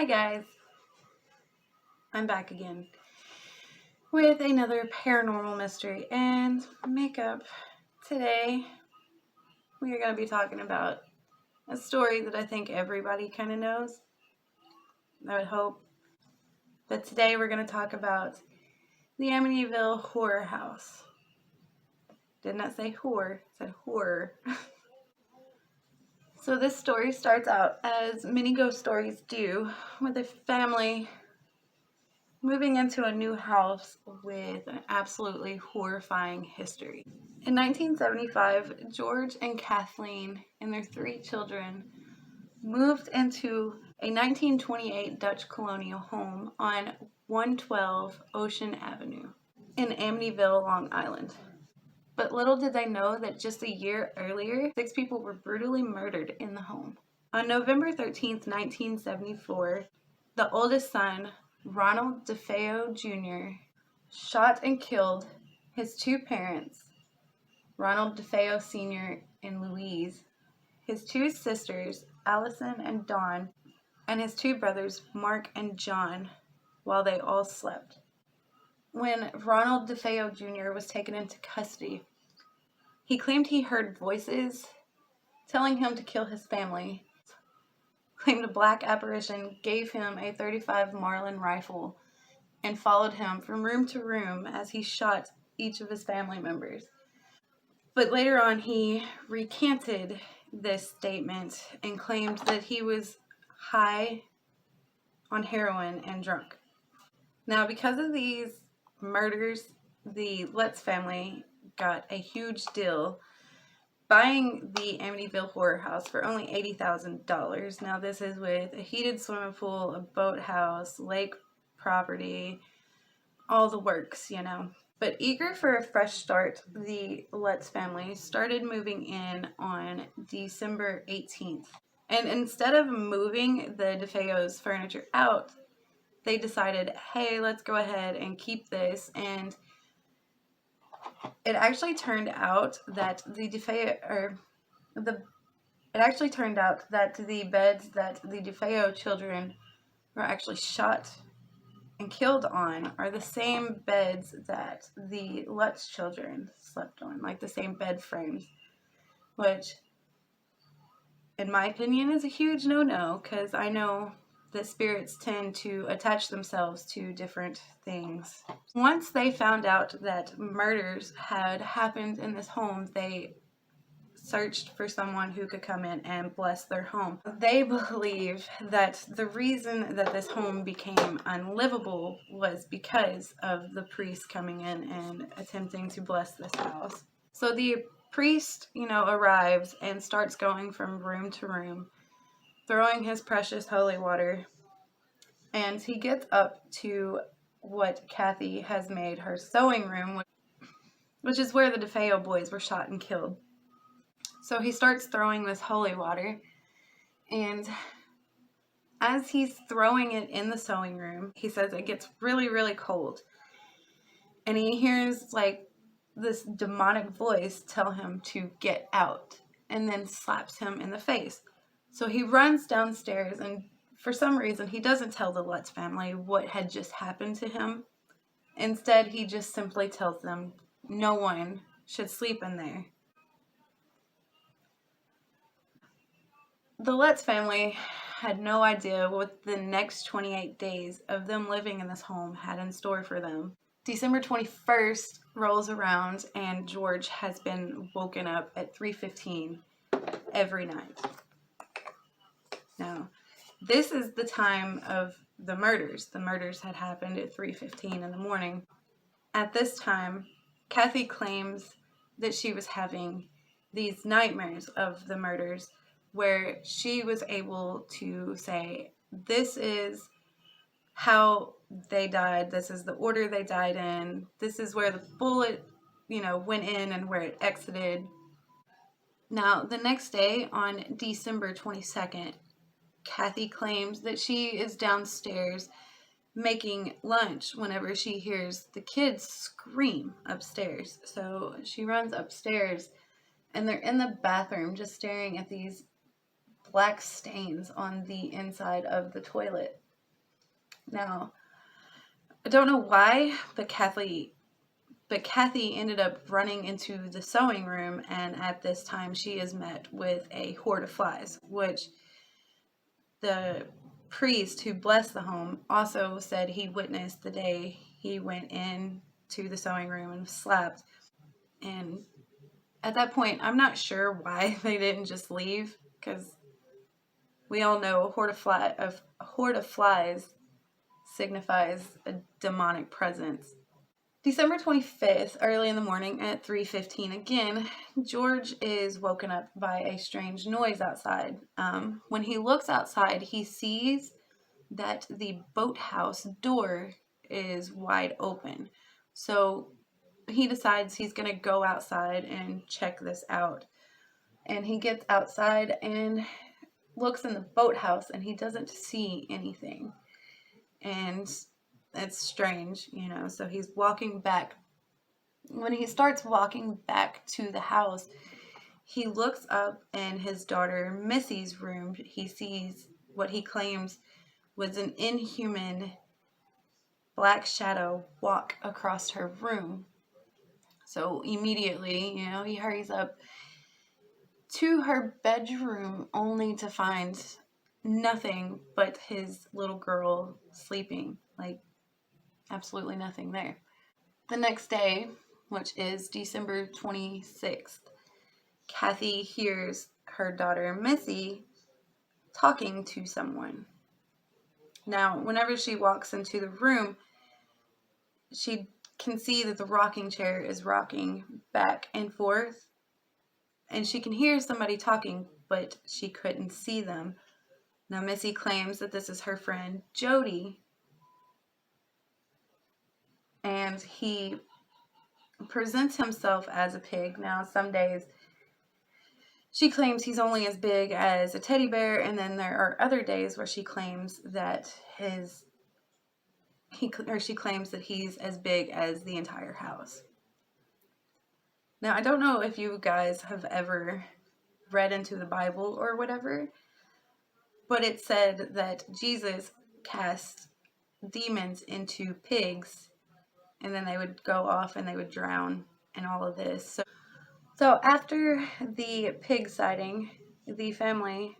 Hi guys, I'm back again with another paranormal mystery and makeup. Today we are going to be talking about a story that I think everybody kind of knows, I would hope. But today we're going to talk about the Amityville horror house. Did not say whore, said horror. So this story starts out as many ghost stories do, with a family moving into a new house with an absolutely horrifying history. In 1975, George and Kathleen and their 3 children moved into a 1928 Dutch colonial home on 112 Ocean Avenue in Amityville, Long Island. But little did they know that just a year earlier, 6 people were brutally murdered in the home. On November 13th, 1974, the oldest son, Ronald DeFeo Jr., shot and killed his 2 parents, Ronald DeFeo Sr. and Louise, his 2 sisters, Allison and Dawn, and his 2 brothers, Mark and John, while they all slept. When Ronald DeFeo Jr. was taken into custody, he claimed he heard voices telling him to kill his family, claimed a black apparition gave him a .35 Marlin rifle, and followed him from room to room as he shot each of his family members. But later on, he recanted this statement and claimed that he was high on heroin and drunk. Now, because of these murders, the Lutz family got a huge deal buying the Amityville horror house for only $80,000. Now, this is with a heated swimming pool, a boathouse, lake property, all the works, you know. But eager for a fresh start, the Lutz family started moving in on December 18th. And instead of moving the DeFeo's furniture out, they decided, hey, let's go ahead and keep this. And it actually turned out that the beds that the DeFeo children were actually shot and killed on are the same beds that the Lutz children slept on, like the same bed frames, which, in my opinion, is a huge no-no, because I know that spirits tend to attach themselves to different things. Once they found out that murders had happened in this home, they searched for someone who could come in and bless their home. They believe that the reason that this home became unlivable was because of the priest coming in and attempting to bless this house. So the priest, arrives and starts going from room to room, throwing his precious holy water, and he gets up to what Kathy has made her sewing room, which is where the DeFeo boys were shot and killed. So he starts throwing this holy water, and as he's throwing it in the sewing room, he says it gets really, really cold. And he hears like this demonic voice tell him to get out, and then slaps him in the face. So he runs downstairs, and for some reason he doesn't tell the Lutz family what had just happened to him. Instead, he just simply tells them no one should sleep in there. The Lutz family had no idea what the next 28 days of them living in this home had in store for them. December 21st rolls around, and George has been woken up at 3:15 every night. Now, this is the time of the murders. The murders had happened at 3:15 in the morning. At this time, Kathy claims that she was having these nightmares of the murders, where she was able to say, this is how they died, this is the order they died in, this is where the bullet, went in and where it exited. Now, the next day, on December 22nd, Kathy claims that she is downstairs making lunch whenever she hears the kids scream upstairs. So she runs upstairs, and they're in the bathroom just staring at these black stains on the inside of the toilet. Now, I don't know why, but Kathy ended up running into the sewing room, and at this time she is met with a horde of flies, which the priest who blessed the home also said he witnessed the day he went in to the sewing room and was slapped. And at that point, I'm not sure why they didn't just leave, because we all know a horde of flies signifies a demonic presence. December 25th, early in the morning at 3:15 again, George is woken up by a strange noise outside. When he looks outside, he sees that the boathouse door is wide open. So he decides he's going to go outside and check this out. And he gets outside and looks in the boathouse, and he doesn't see anything. And it's strange, so he's walking back. When he starts walking back to the house, he looks up in his daughter Missy's room. He sees what he claims was an inhuman black shadow walk across her room. So immediately, he hurries up to her bedroom only to find nothing but his little girl sleeping. Like, absolutely nothing there. The next day, which is December 26th, Kathy hears her daughter Missy talking to someone. Now, whenever she walks into the room, she can see that the rocking chair is rocking back and forth, and she can hear somebody talking, but she couldn't see them. Now, Missy claims that this is her friend Jody, and he presents himself as a pig. Now, some days she claims he's only as big as a teddy bear, and then there are other days where she claims that she claims that he's as big as the entire house. Now, I don't know if you guys have ever read into the Bible or whatever, but it said that Jesus cast demons into pigs, and then they would go off and they would drown and all of this. So after the pig sighting, the family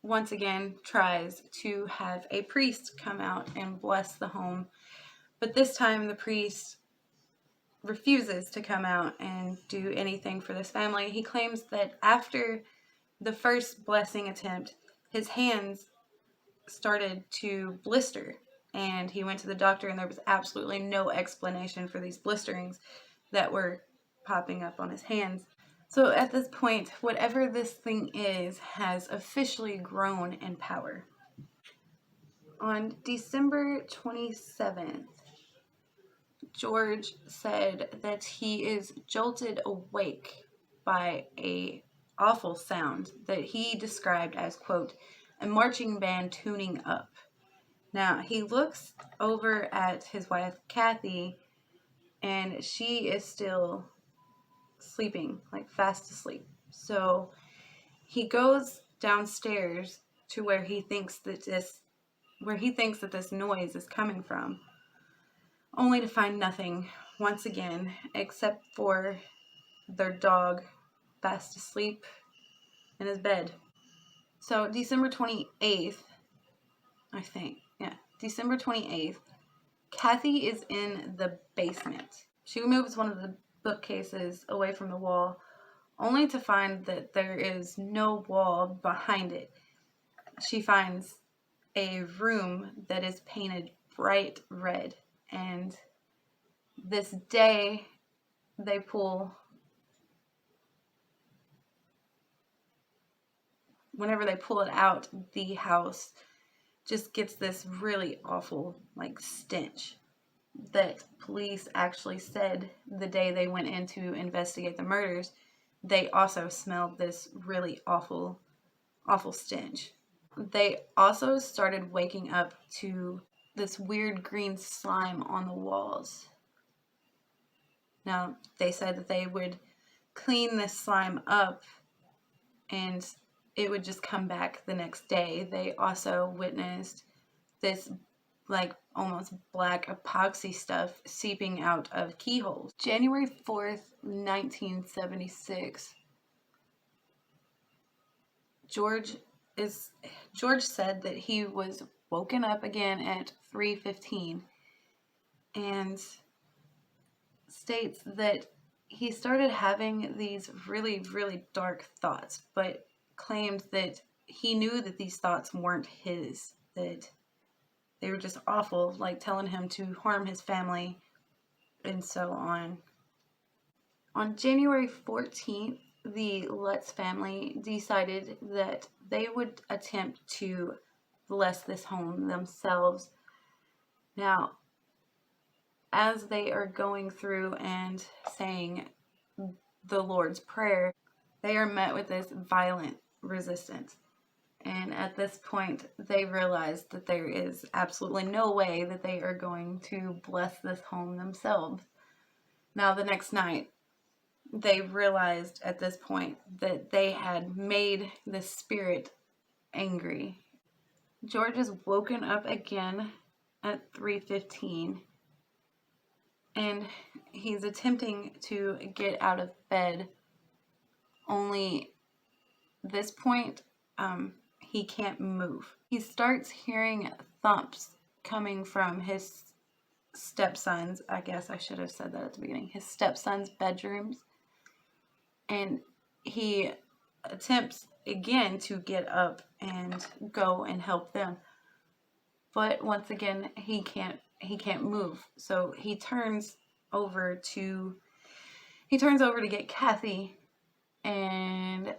once again tries to have a priest come out and bless the home, but this time the priest refuses to come out and do anything for this family. He claims that after the first blessing attempt, his hands started to blister, and he went to the doctor, and there was absolutely no explanation for these blisterings that were popping up on his hands. So at this point, whatever this thing is has officially grown in power. On December 27th, George said that he is jolted awake by a awful sound that he described as, quote, a marching band tuning up. Now, he looks over at his wife, Kathy, and she is still sleeping, like fast asleep. So he goes downstairs to where he thinks that this noise is coming from, only to find nothing once again except for their dog fast asleep in his bed. So December 28th, I think, December 28th, Kathy is in the basement. She moves one of the bookcases away from the wall, only to find that there is no wall behind it. She finds a room that is painted bright red, and this day whenever they pull it out, the house just gets this really awful, like, stench that police actually said the day they went in to investigate the murders, they also smelled this really awful, awful stench. They also started waking up to this weird green slime on the walls. Now, they said that they would clean this slime up and it would just come back the next day. They also witnessed this like almost black epoxy stuff seeping out of keyholes. January 4th, 1976, George said that he was woken up again at 3:15 and states that he started having these really, really dark thoughts, but claimed that he knew that these thoughts weren't his, that they were just awful, like telling him to harm his family and so on. On January 14th, the Lutz family decided that they would attempt to bless this home themselves. Now, as they are going through and saying the Lord's Prayer, they are met with this violent resistance. And at this point, they realize that there is absolutely no way that they are going to bless this home themselves. Now, the next night, they realized at this point that they had made the spirit angry. George is woken up again at 3:15, and he's attempting to get out of bed. Only this point, he can't move. He starts hearing thumps coming from his stepson's, I guess I should have said that at the beginning, his stepson's bedrooms. And he attempts again to get up and go and help them. But once again, he can't move. So he turns over to get Kathy, and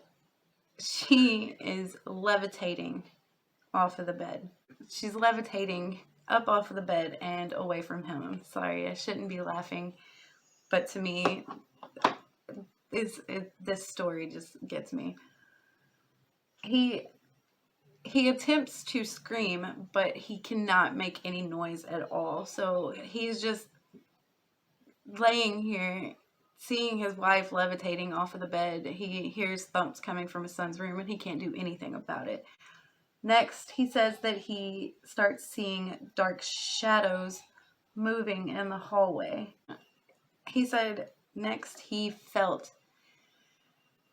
she is levitating off of the bed. She's levitating up off of the bed and away from him. I'm sorry, I shouldn't be laughing, but to me, this story just gets me. He attempts to scream, but he cannot make any noise at all. So he's just laying here, seeing his wife levitating off of the bed. He hears thumps coming from his son's room, and he can't do anything about it. Next, he says that he starts seeing dark shadows moving in the hallway. He said next he felt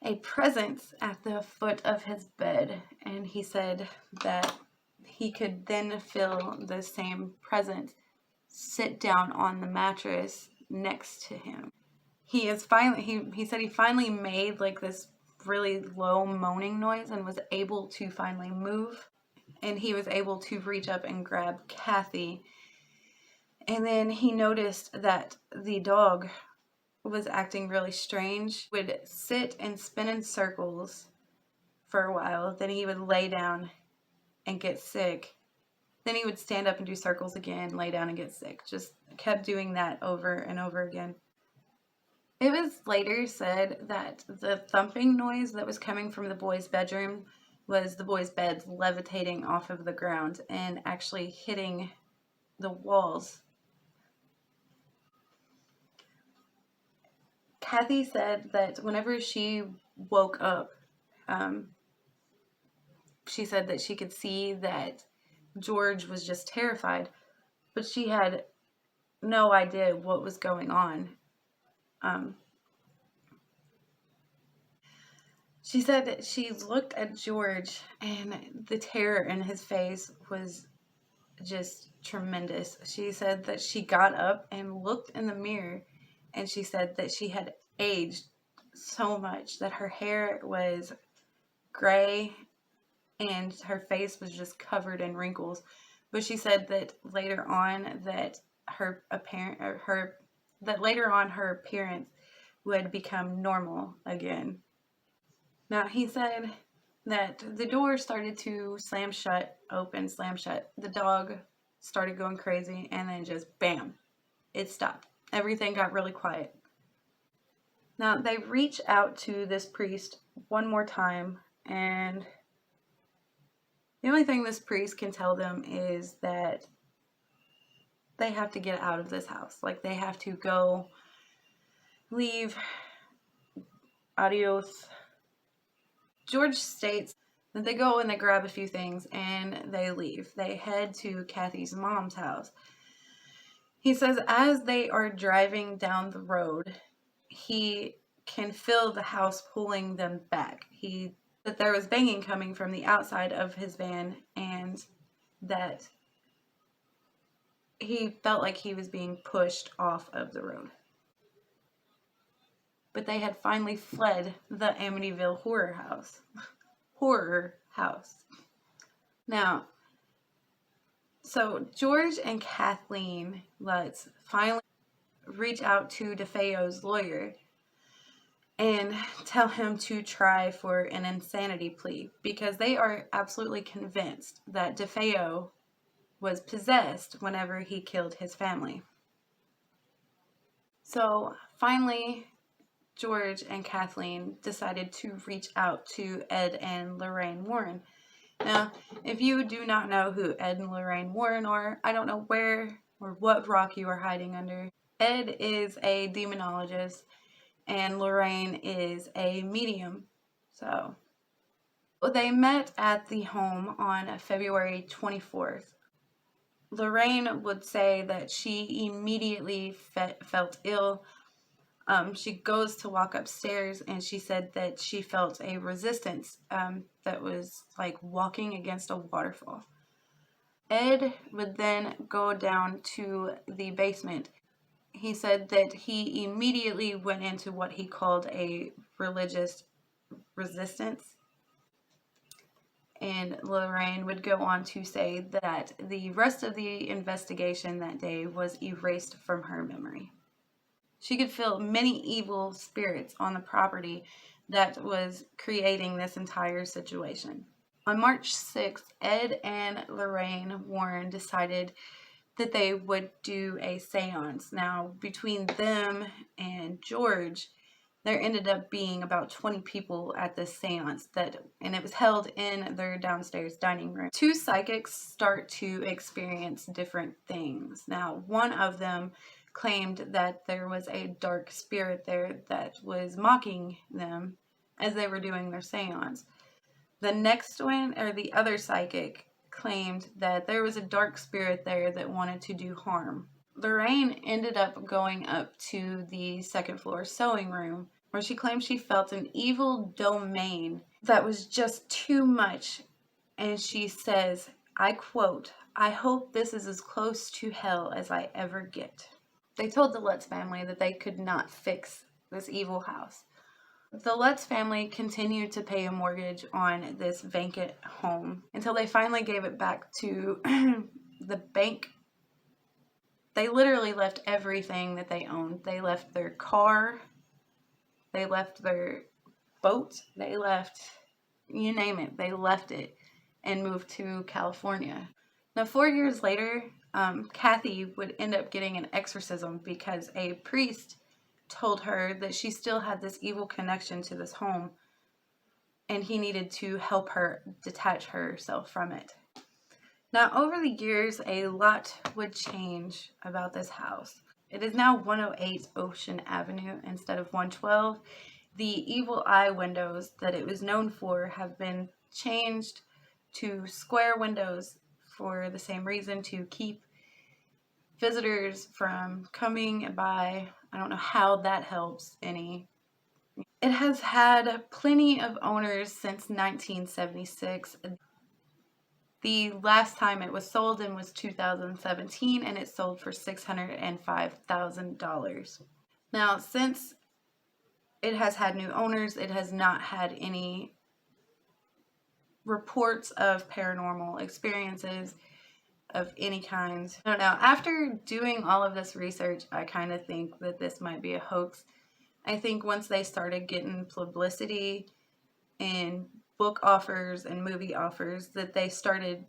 a presence at the foot of his bed, and he said that he could then feel the same presence sit down on the mattress next to him. He said he finally made like this really low moaning noise and was able to finally move, and he was able to reach up and grab Kathy. And then he noticed that the dog was acting really strange, would sit and spin in circles for a while, then he would lay down and get sick, then he would stand up and do circles again, lay down and get sick, just kept doing that over and over again. It was later said that the thumping noise that was coming from the boys' bedroom was the boys' beds levitating off of the ground and actually hitting the walls. Kathy said that whenever she woke up, she said that she could see that George was just terrified, but she had no idea what was going on. She said that she looked at George, and the terror in his face was just tremendous. She said that she got up and looked in the mirror, and she said that she had aged so much that her hair was gray and her face was just covered in wrinkles. But she said that later on that her appearance would become normal again. Now, he said that the door started to slam shut, open, slam shut. The dog started going crazy, and then just bam, it stopped. Everything got really quiet. Now, they reach out to this priest one more time, and the only thing this priest can tell them is that they have to get out of this house. Like, they have to go, leave, adios. George states Then they go and they grab a few things and they leave. They head to Kathy's mom's house. He says as they are driving down the road, he can feel the house pulling them back. That there was banging coming from the outside of his van, and that he felt like he was being pushed off of the road. But they had finally fled the Amityville horror house. Now, so George and Kathleen Lutz finally reach out to DeFeo's lawyer and tell him to try for an insanity plea, because they are absolutely convinced that DeFeo was possessed whenever he killed his family. So finally, George and Kathleen decided to reach out to Ed and Lorraine Warren. Now, if you do not know who Ed and Lorraine Warren are, I don't know where or what rock you are hiding under. Ed is a demonologist and Lorraine is a medium. So they met at the home on February 24th. Lorraine would say that she immediately felt ill. She goes to walk upstairs and she said that she felt a resistance that was like walking against a waterfall. Ed would then go down to the basement. He said that he immediately went into what he called a religious resistance. And Lorraine would go on to say that the rest of the investigation that day was erased from her memory. She could feel many evil spirits on the property that was creating this entire situation. On March 6th, Ed and Lorraine Warren decided that they would do a seance. Now, between them and George, there ended up being about 20 people at this seance, and it was held in their downstairs dining room. Two psychics start to experience different things. Now, one of them claimed that there was a dark spirit there that was mocking them as they were doing their seance. The next one, or the other psychic, claimed that there was a dark spirit there that wanted to do harm. Lorraine ended up going up to the second floor sewing room, where she claimed she felt an evil domain that was just too much. And she says, I quote, "I hope this is as close to hell as I ever get." They told the Lutz family that they could not fix this evil house. The Lutz family continued to pay a mortgage on this vacant home until they finally gave it back to the bank. They literally left everything that they owned. They left their car, they left their boat, they left, you name it, they left it and moved to California. Now, 4 years later, Kathy would end up getting an exorcism because a priest told her that she still had this evil connection to this home and he needed to help her detach herself from it. Now, over the years, a lot would change about this house. It is now 108 Ocean Avenue instead of 112. The evil eye windows that it was known for have been changed to square windows for the same reason, to keep visitors from coming by. I don't know how that helps any. It has had plenty of owners since 1976. The last time it was sold in was 2017, and it sold for $605,000. Now, since it has had new owners, it has not had any reports of paranormal experiences of any kind. I don't know. After doing all of this research, I kind of think that this might be a hoax. I think once they started getting publicity and book offers and movie offers, that they started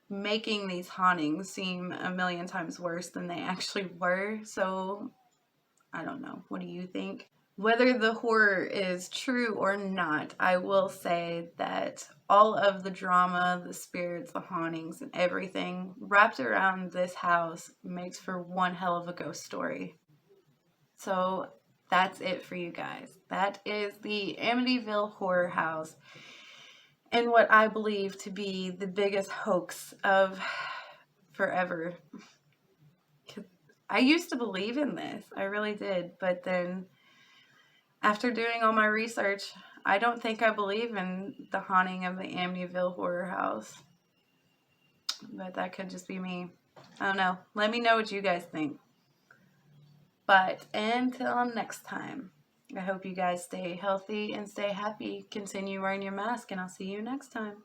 making these hauntings seem a million times worse than they actually were. So, I don't know. What do you think? Whether the horror is true or not, I will say that all of the drama, the spirits, the hauntings, and everything wrapped around this house makes for one hell of a ghost story. So that's it for you guys. That is the Amityville Horror House. in what I believe to be the biggest hoax of forever. I used to believe in this. I really did. But then after doing all my research, I don't think I believe in the haunting of the Amityville horror house. But that could just be me. I don't know. Let me know what you guys think. But until next time, I hope you guys stay healthy and stay happy. Continue wearing your mask, and I'll see you next time.